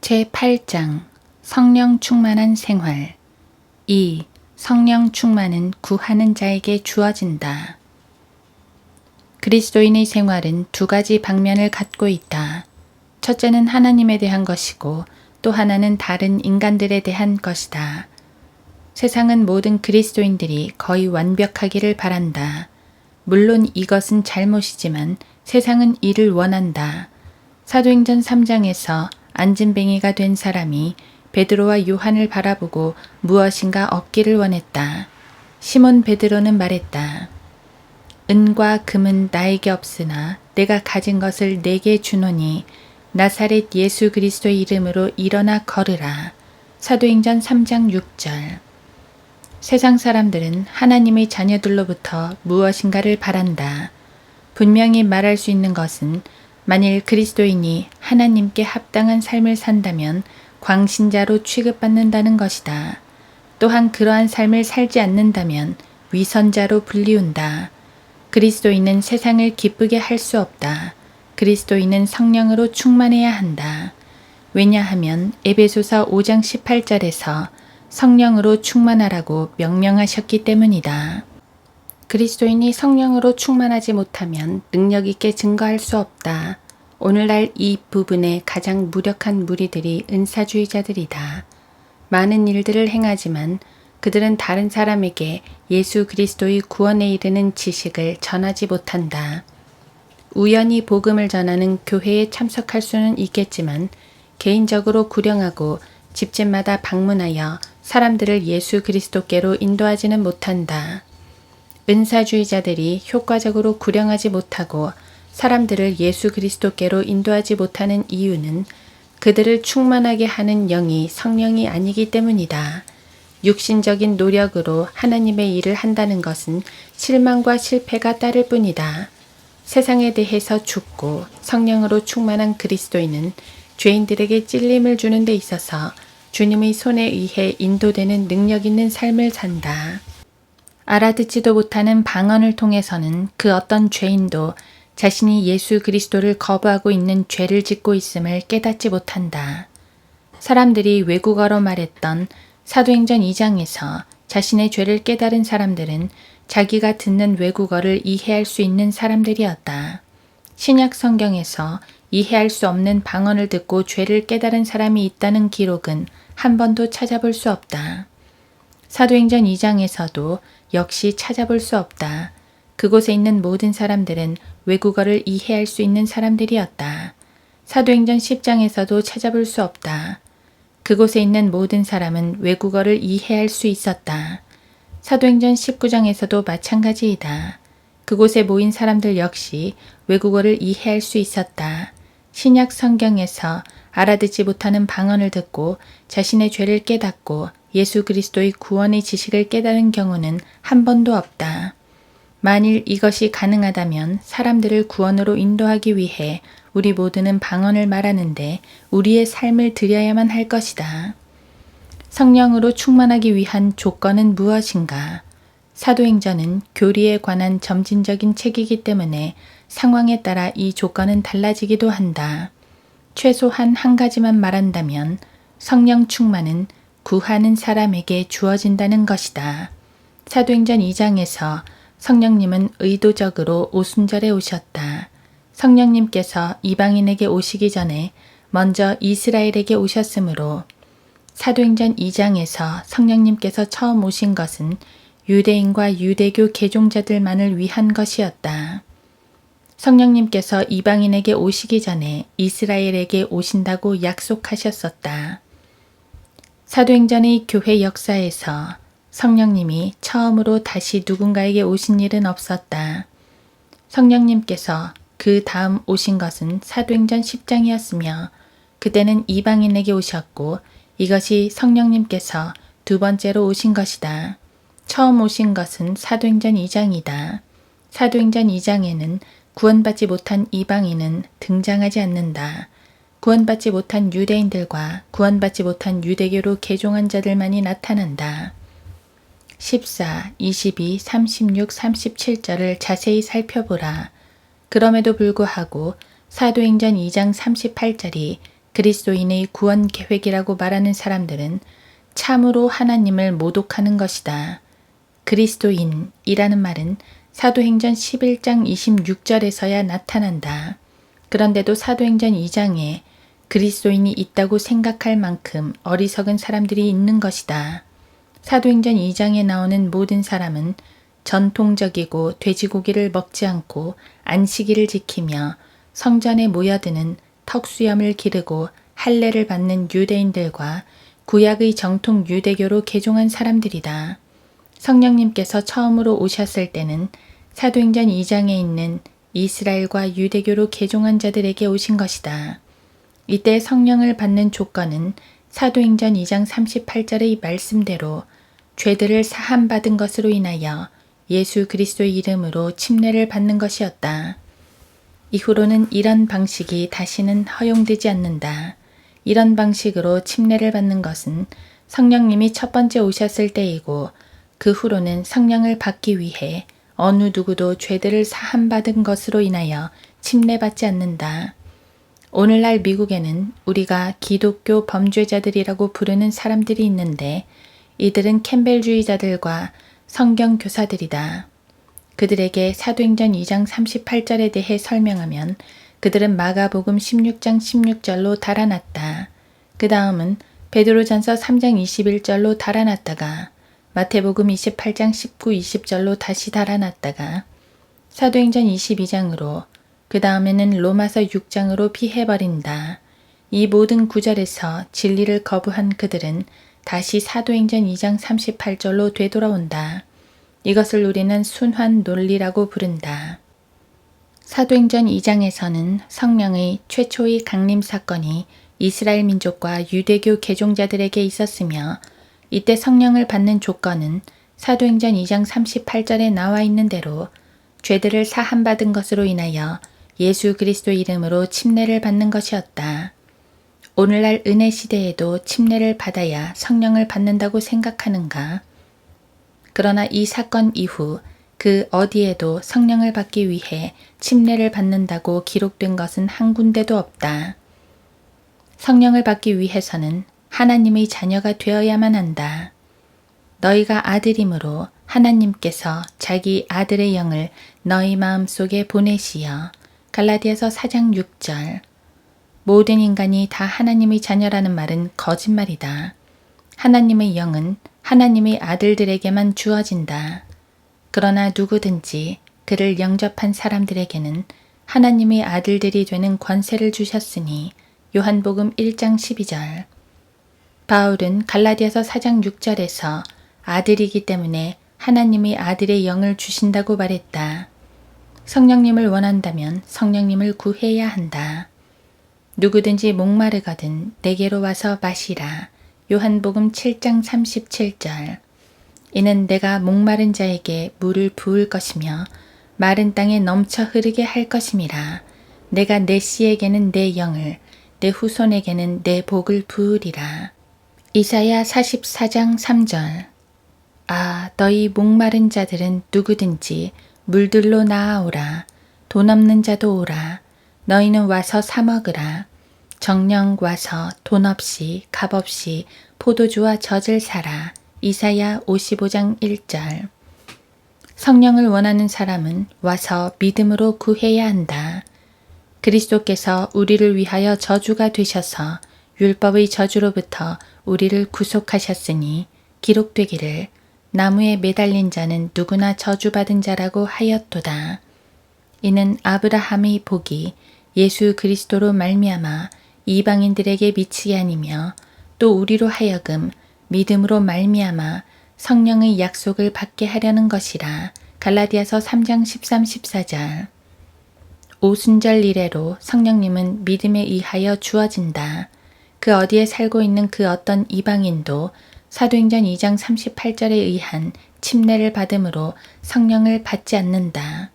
제8장 성령 충만한 생활 2. 성령 충만은 구하는 자에게 주어진다. 그리스도인의 생활은 두 가지 방면을 갖고 있다. 첫째는 하나님에 대한 것이고 또 하나는 다른 인간들에 대한 것이다. 세상은 모든 그리스도인들이 거의 완벽하기를 바란다. 물론 이것은 잘못이지만 세상은 이를 원한다. 사도행전 3장에서 안진뱅이가 된 사람이 베드로와 요한을 바라보고 무엇인가 얻기를 원했다. 시몬 베드로는 말했다. 은과 금은 나에게 없으나 내가 가진 것을 내게 주노니 나사렛 예수 그리스도의 이름으로 일어나 걸으라. 사도행전 3장 6절. 세상 사람들은 하나님의 자녀들로부터 무엇인가를 바란다. 분명히 말할 수 있는 것은 만일 그리스도인이 하나님께 합당한 삶을 산다면 광신자로 취급받는다는 것이다. 또한 그러한 삶을 살지 않는다면 위선자로 불리운다. 그리스도인은 세상을 기쁘게 할 수 없다. 그리스도인은 성령으로 충만해야 한다. 왜냐하면 에베소서 5장 18절에서 성령으로 충만하라고 명령하셨기 때문이다. 그리스도인이 성령으로 충만하지 못하면 능력 있게 증거할 수 없다. 오늘날 이 부분에 가장 무력한 무리들이 은사주의자들이다. 많은 일들을 행하지만 그들은 다른 사람에게 예수 그리스도의 구원에 이르는 지식을 전하지 못한다. 우연히 복음을 전하는 교회에 참석할 수는 있겠지만 개인적으로 구령하고 집집마다 방문하여 사람들을 예수 그리스도께로 인도하지는 못한다. 은사주의자들이 효과적으로 구령하지 못하고 사람들을 예수 그리스도께로 인도하지 못하는 이유는 그들을 충만하게 하는 영이 성령이 아니기 때문이다. 육신적인 노력으로 하나님의 일을 한다는 것은 실망과 실패가 따를 뿐이다. 세상에 대해서 죽고 성령으로 충만한 그리스도인은 죄인들에게 찔림을 주는 데 있어서 주님의 손에 의해 인도되는 능력 있는 삶을 산다. 알아듣지도 못하는 방언을 통해서는 그 어떤 죄인도 자신이 예수 그리스도를 거부하고 있는 죄를 짓고 있음을 깨닫지 못한다. 사람들이 외국어로 말했던 사도행전 2장에서 자신의 죄를 깨달은 사람들은 자기가 듣는 외국어를 이해할 수 있는 사람들이었다. 신약 성경에서 이해할 수 없는 방언을 듣고 죄를 깨달은 사람이 있다는 기록은 한 번도 찾아볼 수 없다. 사도행전 2장에서도 역시 찾아볼 수 없다. 그곳에 있는 모든 사람들은 외국어를 이해할 수 있는 사람들이었다. 사도행전 10장에서도 찾아볼 수 없다. 그곳에 있는 모든 사람은 외국어를 이해할 수 있었다. 사도행전 19장에서도 마찬가지이다. 그곳에 모인 사람들 역시 외국어를 이해할 수 있었다. 신약 성경에서 알아듣지 못하는 방언을 듣고 자신의 죄를 깨닫고 예수 그리스도의 구원의 지식을 깨달은 경우는 한 번도 없다. 만일 이것이 가능하다면 사람들을 구원으로 인도하기 위해 우리 모두는 방언을 말하는데 우리의 삶을 들여야만 할 것이다. 성령으로 충만하기 위한 조건은 무엇인가? 사도행전은 교리에 관한 점진적인 책이기 때문에 상황에 따라 이 조건은 달라지기도 한다. 최소한 한 가지만 말한다면 성령 충만은 구하는 사람에게 주어진다는 것이다. 사도행전 2장에서 성령님은 의도적으로 오순절에 오셨다. 성령님께서 이방인에게 오시기 전에 먼저 이스라엘에게 오셨으므로 사도행전 2장에서 성령님께서 처음 오신 것은 유대인과 유대교 개종자들만을 위한 것이었다. 성령님께서 이방인에게 오시기 전에 이스라엘에게 오신다고 약속하셨었다. 사도행전의 교회 역사에서 성령님이 처음으로 다시 누군가에게 오신 일은 없었다. 성령님께서 그 다음 오신 것은 사도행전 10장이었으며 그때는 이방인에게 오셨고 이것이 성령님께서 두 번째로 오신 것이다. 처음 오신 것은 사도행전 2장이다. 사도행전 2장에는 구원받지 못한 이방인은 등장하지 않는다. 구원받지 못한 유대인들과 구원받지 못한 유대교로 개종한 자들만이 나타난다. 14, 22, 36, 37절을 자세히 살펴보라. 그럼에도 불구하고 사도행전 2장 38절이 그리스도인의 구원 계획이라고 말하는 사람들은 참으로 하나님을 모독하는 것이다. 그리스도인이라는 말은 사도행전 11장 26절에서야 나타난다. 그런데도 사도행전 2장에 그리스도인이 있다고 생각할 만큼 어리석은 사람들이 있는 것이다. 사도행전 2장에 나오는 모든 사람은 전통적이고 돼지고기를 먹지 않고 안식일을 지키며 성전에 모여드는 턱수염을 기르고 할례를 받는 유대인들과 구약의 정통 유대교로 개종한 사람들이다. 성령님께서 처음으로 오셨을 때는 사도행전 2장에 있는 이스라엘과 유대교로 개종한 자들에게 오신 것이다. 이때 성령을 받는 조건은 사도행전 2장 38절의 말씀대로 죄들을 사함받은 것으로 인하여 예수 그리스도의 이름으로 침례를 받는 것이었다. 이후로는 이런 방식이 다시는 허용되지 않는다. 이런 방식으로 침례를 받는 것은 성령님이 첫 번째 오셨을 때이고 그 후로는 성령을 받기 위해 어느 누구도 죄들을 사함받은 것으로 인하여 침례받지 않는다. 오늘날 미국에는 우리가 기독교 범죄자들이라고 부르는 사람들이 있는데 이들은 캠벨주의자들과 성경 교사들이다. 그들에게 사도행전 2장 38절에 대해 설명하면 그들은 마가복음 16장 16절로 달아났다. 그 다음은 베드로전서 3장 21절로 달아났다가 마태복음 28장 19, 20절로 다시 달아났다가 사도행전 22장으로 그 다음에는 로마서 6장으로 피해버린다. 이 모든 구절에서 진리를 거부한 그들은 다시 사도행전 2장 38절로 되돌아온다. 이것을 우리는 순환 논리라고 부른다. 사도행전 2장에서는 성령의 최초의 강림 사건이 이스라엘 민족과 유대교 개종자들에게 있었으며 이때 성령을 받는 조건은 사도행전 2장 38절에 나와 있는 대로 죄들을 사함받은 것으로 인하여 예수 그리스도 이름으로 침례를 받는 것이었다. 오늘날 은혜 시대에도 침례를 받아야 성령을 받는다고 생각하는가? 그러나 이 사건 이후 그 어디에도 성령을 받기 위해 침례를 받는다고 기록된 것은 한 군데도 없다. 성령을 받기 위해서는 하나님의 자녀가 되어야만 한다. 너희가 아들이므로 하나님께서 자기 아들의 영을 너희 마음속에 보내시어. 갈라디아서 4장 6절. 모든 인간이 다 하나님의 자녀라는 말은 거짓말이다. 하나님의 영은 하나님의 아들들에게만 주어진다. 그러나 누구든지 그를 영접한 사람들에게는 하나님의 아들들이 되는 권세를 주셨으니 요한복음 1장 12절. 바울은 갈라디아서 4장 6절에서 아들이기 때문에 하나님의 아들의 영을 주신다고 말했다. 성령님을 원한다면 성령님을 구해야 한다. 누구든지 목마르거든 내게로 와서 마시라. 요한복음 7장 37절. 이는 내가 목마른 자에게 물을 부을 것이며 마른 땅에 넘쳐 흐르게 할 것임이라. 내가 내 씨에게는 내 영을 내 후손에게는 내 복을 부으리라. 이사야 44장 3절. 아, 너희 목마른 자들은 누구든지 물들로 나아오라. 돈 없는 자도 오라. 너희는 와서 사 먹으라. 정령 와서 돈 없이 값 없이 포도주와 젖을 사라. 이사야 55장 1절. 성령을 원하는 사람은 와서 믿음으로 구해야 한다. 그리스도께서 우리를 위하여 저주가 되셔서 율법의 저주로부터 우리를 구속하셨으니 기록되기를 나무에 매달린 자는 누구나 저주받은 자라고 하였도다. 이는 아브라함의 복이 예수 그리스도로 말미암아 이방인들에게 미치게 아니며 또 우리로 하여금 믿음으로 말미암아 성령의 약속을 받게 하려는 것이라. 갈라디아서 3장 13, 14절. 오순절 이래로 성령님은 믿음에 의하여 주어진다. 그 어디에 살고 있는 그 어떤 이방인도 사도행전 2장 38절에 의한 침례를 받음으로 성령을 받지 않는다.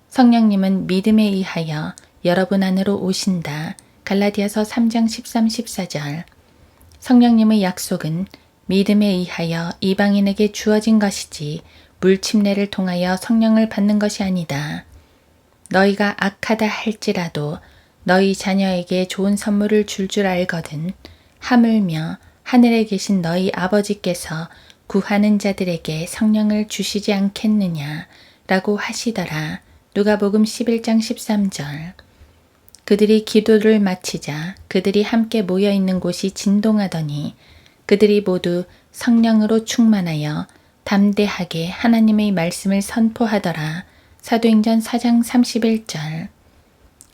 성령님은 믿음에 의하여 여러분 안으로 오신다. 갈라디아서 3장 13, 14절. 성령님의 약속은 믿음에 의하여 이방인에게 주어진 것이지 물 침례를 통하여 성령을 받는 것이 아니다. 너희가 악하다 할지라도 너희 자녀에게 좋은 선물을 줄 알거든. 하물며 하늘에 계신 너희 아버지께서 구하는 자들에게 성령을 주시지 않겠느냐 라고 하시더라. 누가복음 11장 13절. 그들이 기도를 마치자 그들이 함께 모여 있는 곳이 진동하더니 그들이 모두 성령으로 충만하여 담대하게 하나님의 말씀을 선포하더라. 사도행전 4장 31절.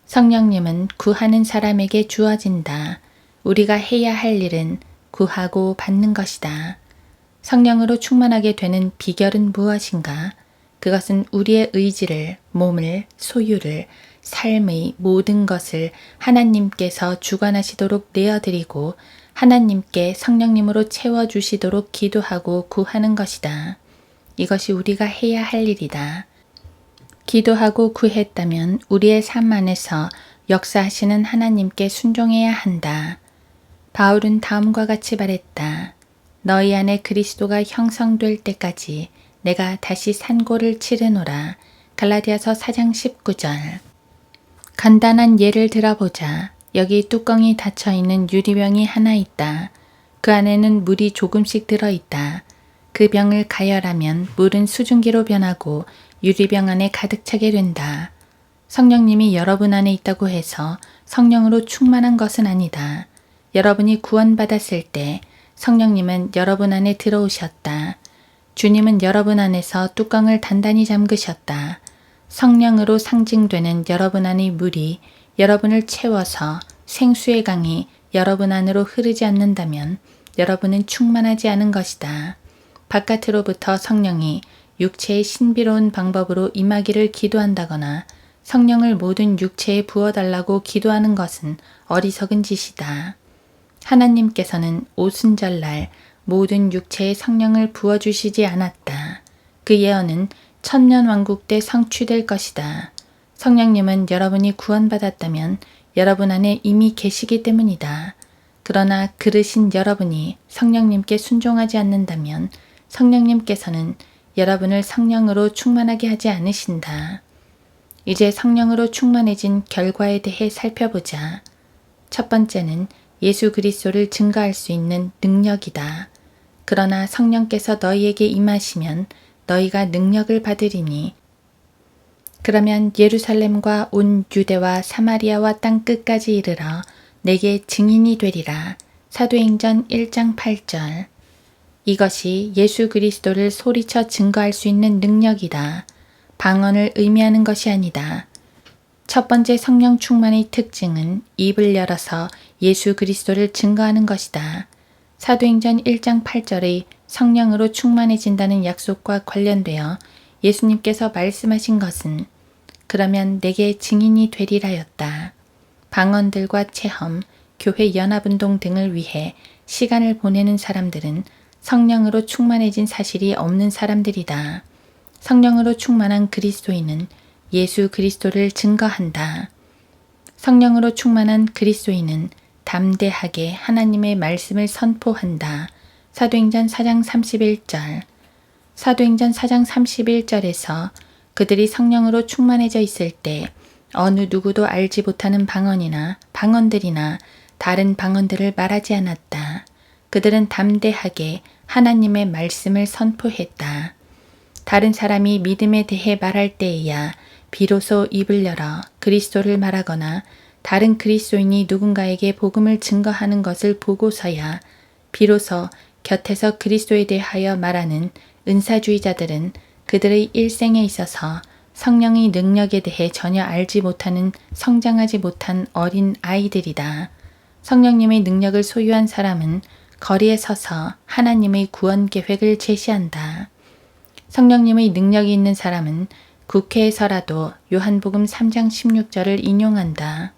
성령님은 구하는 사람에게 주어진다. 우리가 해야 할 일은 구하고 받는 것이다. 성령으로 충만하게 되는 비결은 무엇인가? 그것은 우리의 의지를, 몸을, 소유를, 삶의 모든 것을 하나님께서 주관하시도록 내어드리고 하나님께 성령님으로 채워주시도록 기도하고 구하는 것이다. 이것이 우리가 해야 할 일이다. 기도하고 구했다면 우리의 삶 안에서 역사하시는 하나님께 순종해야 한다. 바울은 다음과 같이 말했다. 너희 안에 그리스도가 형성될 때까지 내가 다시 산고를 치르노라. 갈라디아서 4장 19절. 간단한 예를 들어보자. 여기 뚜껑이 닫혀있는 유리병이 하나 있다. 그 안에는 물이 조금씩 들어있다. 그 병을 가열하면 물은 수증기로 변하고 유리병 안에 가득 차게 된다. 성령님이 여러분 안에 있다고 해서 성령으로 충만한 것은 아니다. 여러분이 구원받았을 때 성령님은 여러분 안에 들어오셨다. 주님은 여러분 안에서 뚜껑을 단단히 잠그셨다. 성령으로 상징되는 여러분 안의 물이 여러분을 채워서 생수의 강이 여러분 안으로 흐르지 않는다면 여러분은 충만하지 않은 것이다. 바깥으로부터 성령이 육체의 신비로운 방법으로 임하기를 기도한다거나 성령을 모든 육체에 부어달라고 기도하는 것은 어리석은 짓이다. 하나님께서는 오순절날 모든 육체에 성령을 부어주시지 않았다. 그 예언은 천년왕국 때 성취될 것이다. 성령님은 여러분이 구원받았다면 여러분 안에 이미 계시기 때문이다. 그러나 그르신 여러분이 성령님께 순종하지 않는다면 성령님께서는 여러분을 성령으로 충만하게 하지 않으신다. 이제 성령으로 충만해진 결과에 대해 살펴보자. 첫 번째는 예수 그리스도를 증거할 수 있는 능력이다. 그러나 성령께서 너희에게 임하시면 너희가 능력을 받으리니 그러면 예루살렘과 온 유대와 사마리아와 땅 끝까지 이르러 내게 증인이 되리라. 사도행전 1장 8절. 이것이 예수 그리스도를 소리쳐 증거할 수 있는 능력이다. 방언을 의미하는 것이 아니다. 첫 번째 성령 충만의 특징은 입을 열어서 예수 그리스도를 증거하는 것이다. 사도행전 1장 8절의 성령으로 충만해진다는 약속과 관련되어 예수님께서 말씀하신 것은 그러면 내게 증인이 되리라였다. 방언들과 체험, 교회 연합운동 등을 위해 시간을 보내는 사람들은 성령으로 충만해진 사실이 없는 사람들이다. 성령으로 충만한 그리스도인은 예수 그리스도를 증거한다. 성령으로 충만한 그리스도인은 담대하게 하나님의 말씀을 선포한다. 사도행전 4장 31절. 사도행전 4장 31절에서 그들이 성령으로 충만해져 있을 때 어느 누구도 알지 못하는 방언이나 방언들이나 다른 방언들을 말하지 않았다. 그들은 담대하게 하나님의 말씀을 선포했다. 다른 사람이 믿음에 대해 말할 때에야 비로소 입을 열어 그리스도를 말하거나 다른 그리스도인이 누군가에게 복음을 증거하는 것을 보고서야 비로소 곁에서 그리스도에 대하여 말하는 은사주의자들은 그들의 일생에 있어서 성령의 능력에 대해 전혀 알지 못하는 성장하지 못한 어린 아이들이다. 성령님의 능력을 소유한 사람은 거리에 서서 하나님의 구원 계획을 제시한다. 성령님의 능력이 있는 사람은 국회에서라도 요한복음 3장 16절을 인용한다.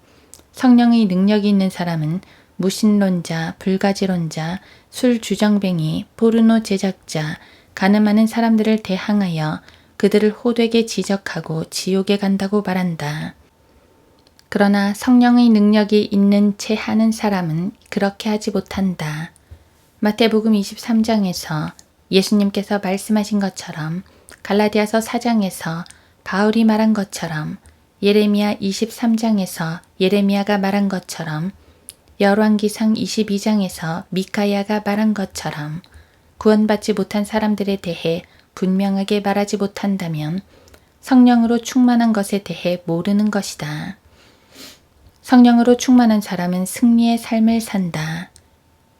성령의 능력이 있는 사람은 무신론자, 불가지론자, 술주정뱅이, 포르노 제작자, 가늠하는 사람들을 대항하여 그들을 호되게 지적하고 지옥에 간다고 말한다. 그러나 성령의 능력이 있는 채 하는 사람은 그렇게 하지 못한다. 마태복음 23장에서 예수님께서 말씀하신 것처럼 갈라디아서 4장에서 바울이 말한 것처럼 예레미야 23장에서 예레미야가 말한 것처럼, 열왕기상 22장에서 미카야가 말한 것처럼 구원받지 못한 사람들에 대해 분명하게 말하지 못한다면 성령으로 충만한 것에 대해 모르는 것이다. 성령으로 충만한 사람은 승리의 삶을 산다.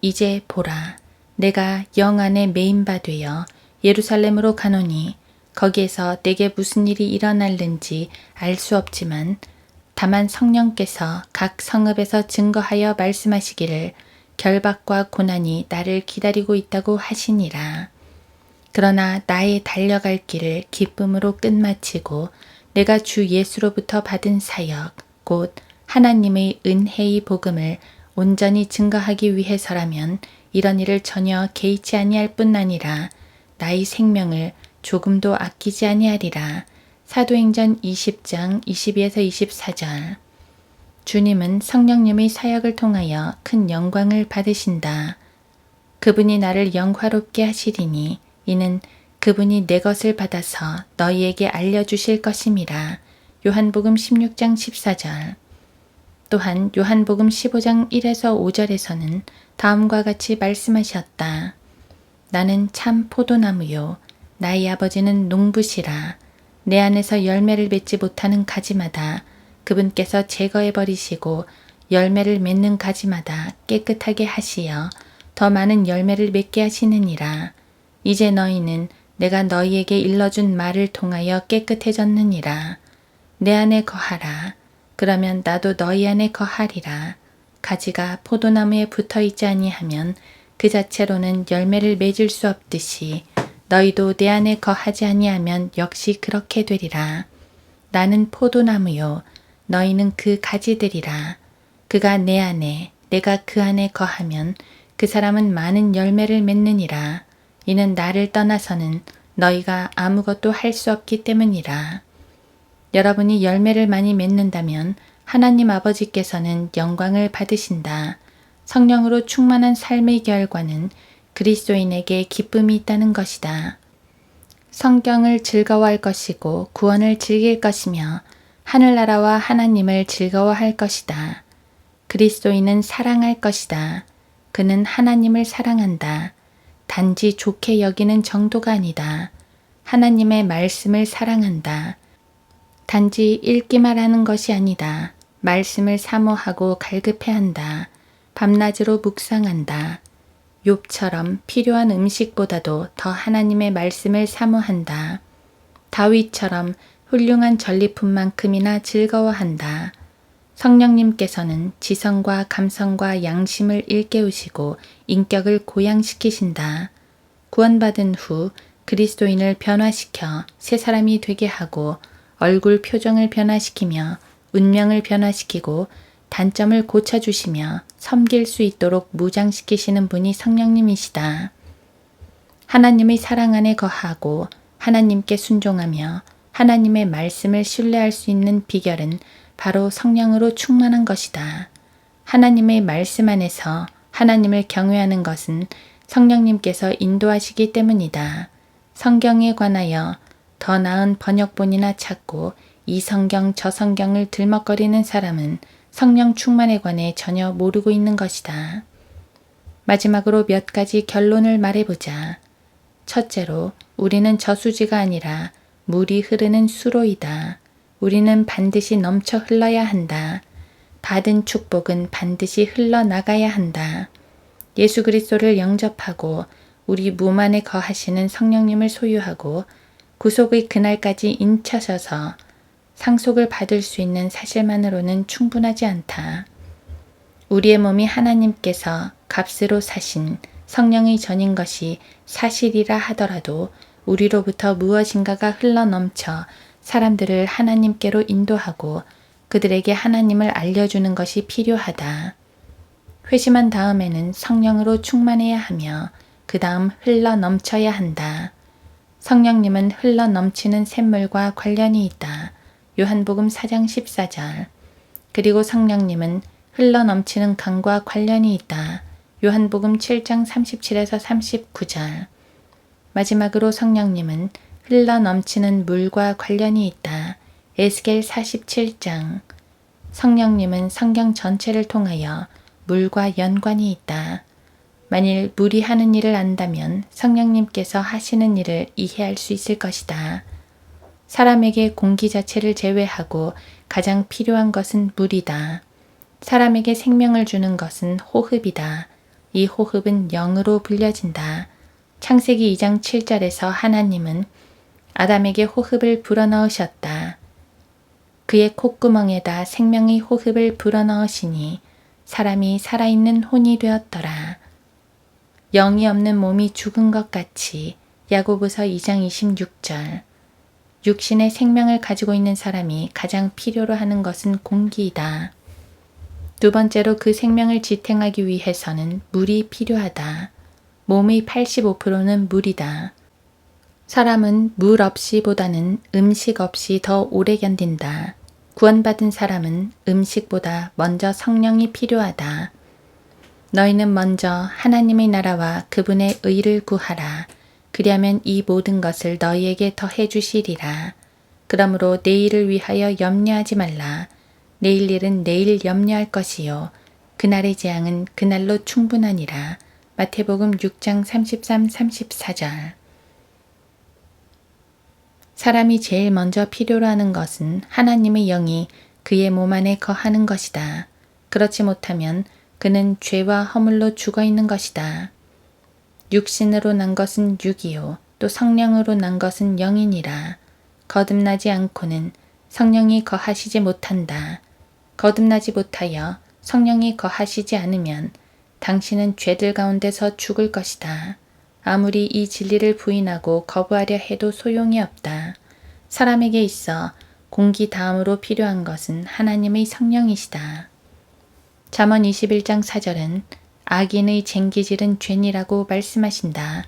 이제 보라, 내가 영 안에 매인 바 되어 예루살렘으로 가노니 거기에서 내게 무슨 일이 일어날는지 알 수 없지만 다만 성령께서 각 성읍에서 증거하여 말씀하시기를 결박과 고난이 나를 기다리고 있다고 하시니라. 그러나 나의 달려갈 길을 기쁨으로 끝마치고 내가 주 예수로부터 받은 사역, 곧 하나님의 은혜의 복음을 온전히 증거하기 위해서라면 이런 일을 전혀 개의치 아니할 뿐 아니라 나의 생명을 조금도 아끼지 아니하리라. 사도행전 20장 22에서 24절. 주님은 성령님의 사역을 통하여 큰 영광을 받으신다. 그분이 나를 영화롭게 하시리니 이는 그분이 내 것을 받아서 너희에게 알려주실 것임이라. 요한복음 16장 14절. 또한 요한복음 15장 1에서 5절에서는 다음과 같이 말씀하셨다. 나는 참 포도나무요 나의 아버지는 농부시라. 내 안에서 열매를 맺지 못하는 가지마다 그분께서 제거해 버리시고 열매를 맺는 가지마다 깨끗하게 하시어 더 많은 열매를 맺게 하시느니라. 이제 너희는 내가 너희에게 일러준 말을 통하여 깨끗해졌느니라. 내 안에 거하라. 그러면 나도 너희 안에 거하리라. 가지가 포도나무에 붙어 있지 아니하면 그 자체로는 열매를 맺을 수 없듯이 너희도 내 안에 거하지 아니하면 역시 그렇게 되리라. 나는 포도나무요 너희는 그 가지들이라. 그가 내 안에 내가 그 안에 거하면 그 사람은 많은 열매를 맺느니라. 이는 나를 떠나서는 너희가 아무것도 할 수 없기 때문이라. 여러분이 열매를 많이 맺는다면 하나님 아버지께서는 영광을 받으신다. 성령으로 충만한 삶의 결과는 그리스도인에게 기쁨이 있다는 것이다. 성경을 즐거워할 것이고 구원을 즐길 것이며 하늘나라와 하나님을 즐거워할 것이다. 그리스도인은 사랑할 것이다. 그는 하나님을 사랑한다. 단지 좋게 여기는 정도가 아니다. 하나님의 말씀을 사랑한다. 단지 읽기만 하는 것이 아니다. 말씀을 사모하고 갈급해한다. 밤낮으로 묵상한다. 욥처럼 필요한 음식보다도 더 하나님의 말씀을 사모한다. 다윗처럼 훌륭한 전리품만큼이나 즐거워한다. 성령님께서는 지성과 감성과 양심을 일깨우시고 인격을 고양시키신다. 구원받은 후 그리스도인을 변화시켜 새 사람이 되게 하고 얼굴 표정을 변화시키며 운명을 변화시키고 단점을 고쳐주시며 섬길 수 있도록 무장시키시는 분이 성령님이시다. 하나님의 사랑 안에 거하고 하나님께 순종하며 하나님의 말씀을 신뢰할 수 있는 비결은 바로 성령으로 충만한 것이다. 하나님의 말씀 안에서 하나님을 경외하는 것은 성령님께서 인도하시기 때문이다. 성경에 관하여 더 나은 번역본이나 찾고 이 성경 저 성경을 들먹거리는 사람은 성령 충만에 관해 전혀 모르고 있는 것이다. 마지막으로 몇 가지 결론을 말해보자. 첫째로 우리는 저수지가 아니라 물이 흐르는 수로이다. 우리는 반드시 넘쳐 흘러야 한다. 받은 축복은 반드시 흘러나가야 한다. 예수 그리스도를 영접하고 우리 몸 안에 거하시는 성령님을 소유하고 구속의 그날까지 인쳐서서 상속을 받을 수 있는 사실만으로는 충분하지 않다. 우리의 몸이 하나님께서 값으로 사신 성령의 전인 것이 사실이라 하더라도 우리로부터 무엇인가가 흘러넘쳐 사람들을 하나님께로 인도하고 그들에게 하나님을 알려주는 것이 필요하다. 회심한 다음에는 성령으로 충만해야 하며 그 다음 흘러넘쳐야 한다. 성령님은 흘러넘치는 샘물과 관련이 있다. 요한복음 4장 14절. 그리고 성령님은 흘러넘치는 강과 관련이 있다. 요한복음 7장 37에서 39절. 마지막으로 성령님은 흘러넘치는 물과 관련이 있다. 에스겔 47장. 성령님은 성경 전체를 통하여 물과 연관이 있다. 만일 물이 하는 일을 안다면 성령님께서 하시는 일을 이해할 수 있을 것이다. 사람에게 공기 자체를 제외하고 가장 필요한 것은 물이다. 사람에게 생명을 주는 것은 호흡이다. 이 호흡은 영으로 불려진다. 창세기 2장 7절에서 하나님은 아담에게 호흡을 불어넣으셨다. 그의 콧구멍에다 생명의 호흡을 불어넣으시니 사람이 살아있는 혼이 되었더라. 영이 없는 몸이 죽은 것 같이. 야고보서 2장 26절. 육신의 생명을 가지고 있는 사람이 가장 필요로 하는 것은 공기이다. 두 번째로 그 생명을 지탱하기 위해서는 물이 필요하다. 몸의 85%는 물이다. 사람은 물 없이보다는 음식 없이 더 오래 견딘다. 구원받은 사람은 음식보다 먼저 성령이 필요하다. 너희는 먼저 하나님의 나라와 그분의 의를 구하라. 그리하면 이 모든 것을 너희에게 더해 주시리라. 그러므로 내일을 위하여 염려하지 말라. 내일 일은 내일 염려할 것이요. 그날의 재앙은 그날로 충분하니라. 마태복음 6장 33, 34절. 사람이 제일 먼저 필요로 하는 것은 하나님의 영이 그의 몸 안에 거하는 것이다. 그렇지 못하면 그는 죄와 허물로 죽어 있는 것이다. 육신으로 난 것은 육이요 또 성령으로 난 것은 영이니라. 거듭나지 않고는 성령이 거하시지 못한다. 거듭나지 못하여 성령이 거하시지 않으면 당신은 죄들 가운데서 죽을 것이다. 아무리 이 진리를 부인하고 거부하려 해도 소용이 없다. 사람에게 있어 공기 다음으로 필요한 것은 하나님의 성령이시다. 잠언 21장 4절은 악인의 쟁기질은 죄니라고 말씀하신다.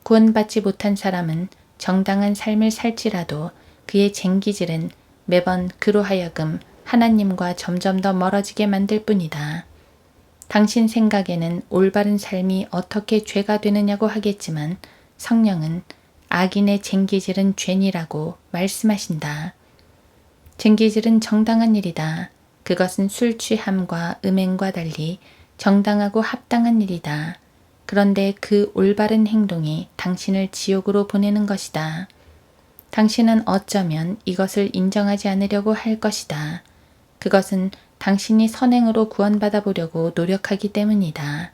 구원받지 못한 사람은 정당한 삶을 살지라도 그의 쟁기질은 매번 그로 하여금 하나님과 점점 더 멀어지게 만들 뿐이다. 당신 생각에는 올바른 삶이 어떻게 죄가 되느냐고 하겠지만 성령은 악인의 쟁기질은 죄니라고 말씀하신다. 쟁기질은 정당한 일이다. 그것은 술 취함과 음행과 달리 정당하고 합당한 일이다. 그런데 그 올바른 행동이 당신을 지옥으로 보내는 것이다. 당신은 어쩌면 이것을 인정하지 않으려고 할 것이다. 그것은 당신이 선행으로 구원받아 보려고 노력하기 때문이다.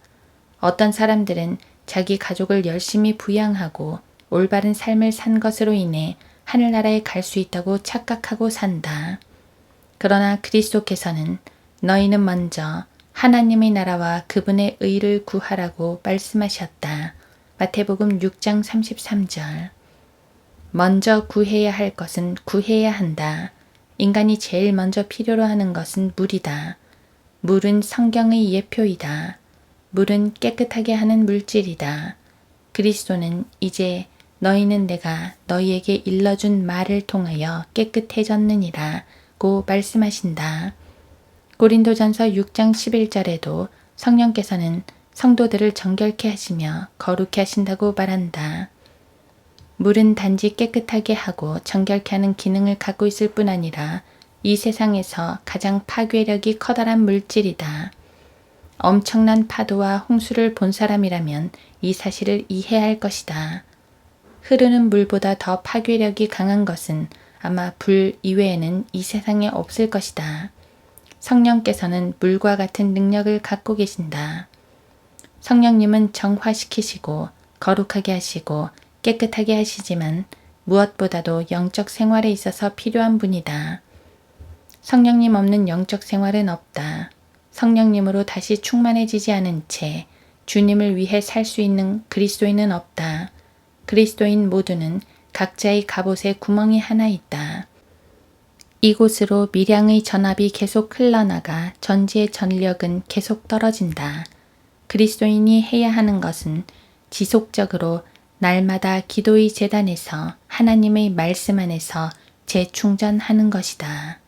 어떤 사람들은 자기 가족을 열심히 부양하고 올바른 삶을 산 것으로 인해 하늘나라에 갈 수 있다고 착각하고 산다. 그러나 그리스도께서는 너희는 먼저 하나님의 나라와 그분의 의를 구하라고 말씀하셨다. 마태복음 6장 33절. 먼저 구해야 할 것은 구해야 한다. 인간이 제일 먼저 필요로 하는 것은 물이다. 물은 성경의 예표이다. 물은 깨끗하게 하는 물질이다. 그리스도는 이제 너희는 내가 너희에게 일러준 말을 통하여 깨끗해졌느니라고 말씀하신다. 고린도전서 6장 11절에도 성령께서는 성도들을 정결케 하시며 거룩케 하신다고 말한다. 물은 단지 깨끗하게 하고 정결케 하는 기능을 갖고 있을 뿐 아니라 이 세상에서 가장 파괴력이 커다란 물질이다. 엄청난 파도와 홍수를 본 사람이라면 이 사실을 이해할 것이다. 흐르는 물보다 더 파괴력이 강한 것은 아마 불 이외에는 이 세상에 없을 것이다. 성령께서는 물과 같은 능력을 갖고 계신다. 성령님은 정화시키시고 거룩하게 하시고 깨끗하게 하시지만 무엇보다도 영적 생활에 있어서 필요한 분이다. 성령님 없는 영적 생활은 없다. 성령님으로 다시 충만해지지 않은 채 주님을 위해 살 수 있는 그리스도인은 없다. 그리스도인 모두는 각자의 갑옷에 구멍이 하나 있다. 이곳으로 미량의 전압이 계속 흘러나가 전지의 전력은 계속 떨어진다. 그리스도인이 해야 하는 것은 지속적으로 날마다 기도의 제단에서 하나님의 말씀 안에서 재충전하는 것이다.